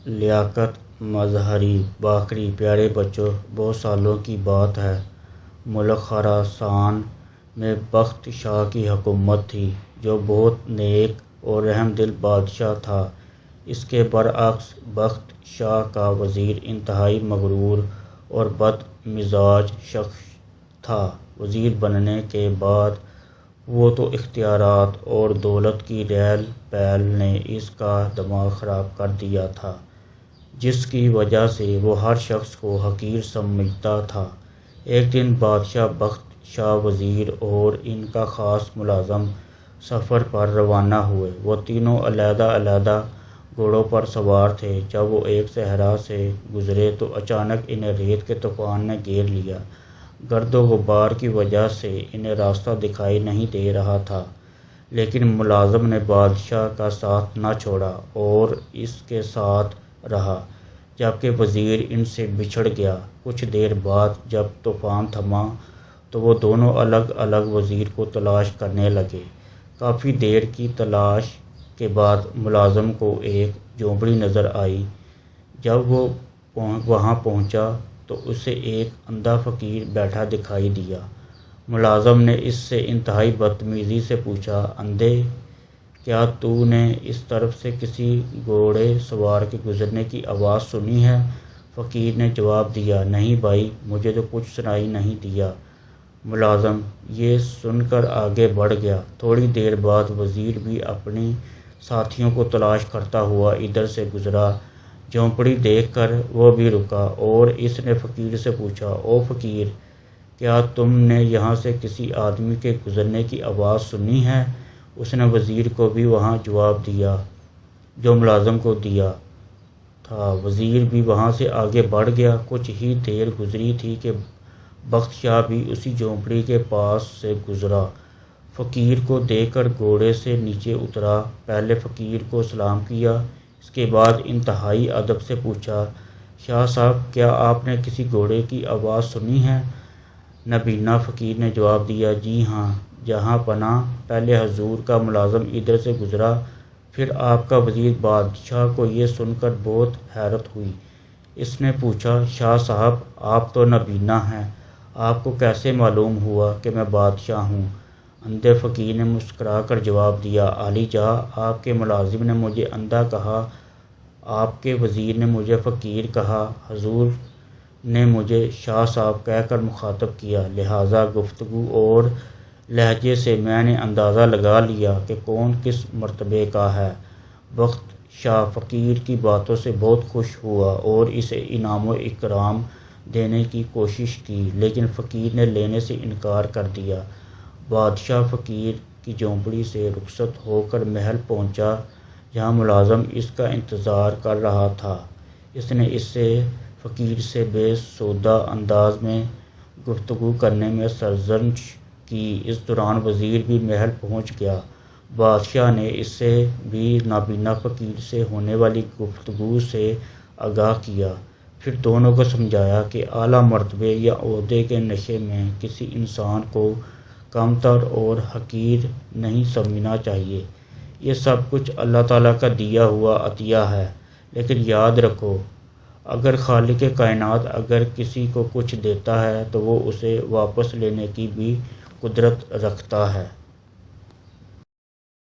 لیاقت مظہری باقری پیارے بچوں، بہت سالوں کی بات ہے، ملک خراسان میں بخت شاہ کی حکومت تھی جو بہت نیک اور رحم دل بادشاہ تھا۔ اس کے برعکس بخت شاہ کا وزیر انتہائی مغرور اور بد مزاج شخص تھا۔ وزیر بننے کے بعد وہ تو اختیارات اور دولت کی ریل پیل نے اس کا دماغ خراب کر دیا تھا، جس کی وجہ سے وہ ہر شخص کو حقیر سمجھتا تھا۔ ایک دن بادشاہ، بخت شاہ، وزیر اور ان کا خاص ملازم سفر پر روانہ ہوئے۔ وہ تینوں علیحدہ علیحدہ گھوڑوں پر سوار تھے۔ جب وہ ایک صحرا سے گزرے تو اچانک انہیں ریت کے طوفان نے گھیر لیا۔ گرد و غبار کی وجہ سے انہیں راستہ دکھائی نہیں دے رہا تھا، لیکن ملازم نے بادشاہ کا ساتھ نہ چھوڑا اور اس کے ساتھ رہا، جبکہ وزیر ان سے بچھڑ گیا۔ کچھ دیر بعد جب طوفان تھما تو وہ دونوں الگ الگ وزیر کو تلاش کرنے لگے۔ کافی دیر کی تلاش کے بعد ملازم کو ایک جھونپڑی نظر آئی۔ جب وہ وہاں پہنچا تو اسے ایک اندھا فقیر بیٹھا دکھائی دیا۔ ملازم نے اس سے انتہائی بدتمیزی سے پوچھا، اندھے، کیا تو نے اس طرف سے کسی گھوڑے سوار کے گزرنے کی آواز سنی ہے؟ فقیر نے جواب دیا، نہیں بھائی، مجھے تو کچھ سنائی نہیں دیا۔ ملازم یہ سن کر آگے بڑھ گیا۔ تھوڑی دیر بعد وزیر بھی اپنے ساتھیوں کو تلاش کرتا ہوا ادھر سے گزرا۔ جھونپڑی دیکھ کر وہ بھی رکا اور اس نے فقیر سے پوچھا، او فقیر، کیا تم نے یہاں سے کسی آدمی کے گزرنے کی آواز سنی ہے؟ اس نے وزیر کو بھی وہاں جواب دیا جو ملازم کو دیا تھا۔ وزیر بھی وہاں سے آگے بڑھ گیا۔ کچھ ہی دیر گزری تھی کہ بخت شاہ بھی اسی جھونپڑی کے پاس سے گزرا۔ فقیر کو دیکھ کر گھوڑے سے نیچے اترا۔ پہلے فقیر کو سلام کیا، اس کے بعد انتہائی ادب سے پوچھا، شاہ صاحب، کیا آپ نے کسی گھوڑے کی آواز سنی ہے؟ نابینا فقیر نے جواب دیا، جی ہاں جہاں پناہ، پہلے حضور کا ملازم ادھر سے گزرا، پھر آپ کا وزیر۔ بادشاہ کو یہ سن کر بہت حیرت ہوئی۔ اس نے پوچھا، شاہ صاحب، آپ تو نابینا ہیں، آپ کو کیسے معلوم ہوا کہ میں بادشاہ ہوں؟ اندھے فقیر نے مسکرا کر جواب دیا، عالی جاہ، آپ کے ملازم نے مجھے اندھا کہا، آپ کے وزیر نے مجھے فقیر کہا، حضور نے مجھے شاہ صاحب کہہ کر مخاطب کیا، لہٰذا گفتگو اور لہجے سے میں نے اندازہ لگا لیا کہ کون کس مرتبے کا ہے۔ بخت شاہ فقیر کی باتوں سے بہت خوش ہوا اور اسے انعام و اکرام دینے کی کوشش کی، لیکن فقیر نے لینے سے انکار کر دیا۔ بادشاہ فقیر کی جھونپڑی سے رخصت ہو کر محل پہنچا، جہاں ملازم اس کا انتظار کر رہا تھا۔ اس نے اس سے فقیر سے بے سودہ انداز میں گفتگو کرنے میں سرزنش کی۔ اس دوران وزیر بھی محل پہنچ گیا۔ بادشاہ نے اس سے بھی نابینا فقیر سے ہونے والی گفتگو سے آگاہ کیا، پھر دونوں کو سمجھایا کہ اعلیٰ مرتبے یا عہدے کے نشے میں کسی انسان کو کمتر اور حقیر نہیں سمجھنا چاہیے۔ یہ سب کچھ اللہ تعالیٰ کا دیا ہوا عطیہ ہے، لیکن یاد رکھو، اگر خالق کائنات اگر کسی کو کچھ دیتا ہے تو وہ اسے واپس لینے کی بھی قدرت رکھتا ہے۔